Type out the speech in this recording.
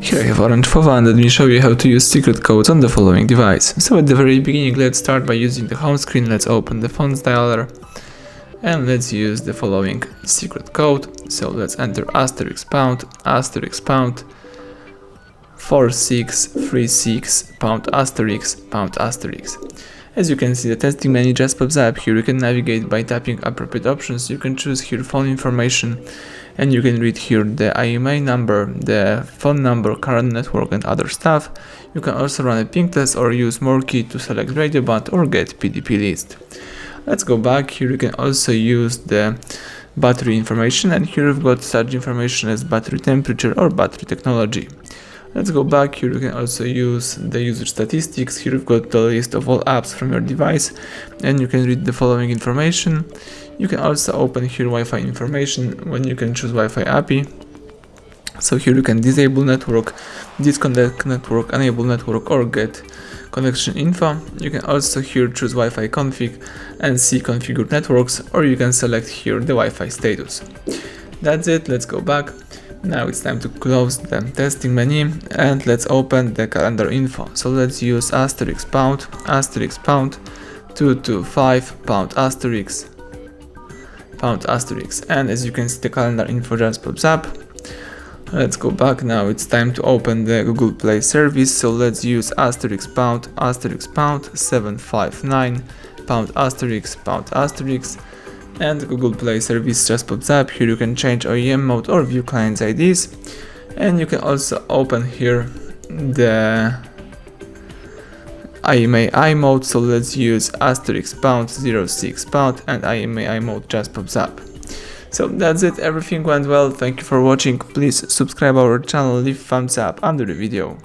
Here I have Orange Fova, and let me show you how to use secret codes on the following device. So at the very beginning, let's start by using the home screen. Let's open the phones dialer and let's use the following secret code. So let's enter *## 4636 #*#. As you can see, the testing menu just pops up. Here you can navigate by tapping appropriate options. You can choose here phone information, and you can read here the IMA number, the phone number, current network, and other stuff. You can also run a ping test or use more key to select radio band or get PDP list. Let's go back. Here you can also use the battery information, and here you've got such information as battery temperature or battery technology. Let's go back. Here you can also use the user statistics. Here you've got the list of all apps from your device, and you can read the following information. You can also open here Wi-Fi information when you can choose Wi-Fi API. So here you can disable network, disconnect network, enable network, or get connection info. You can also here choose Wi-Fi config and see configured networks, or you can select here the Wi-Fi status. That's it. Let's go back. Now it's time to close the testing menu and let's open the calendar info. So let's use *## 225 *##, and as you can see, the calendar info just pops up. Let's go back. Now it's time to open the Google Play service. So let's use *## 759 *##, and Google Play service just pops up. Here you can change OEM mode or view clients IDs, and you can also open here the IMAI mode. So let's use *## 06 and IMAI mode just pops up. So that's it, everything went well. Thank you for watching. Please subscribe our channel, leave thumbs up under the video.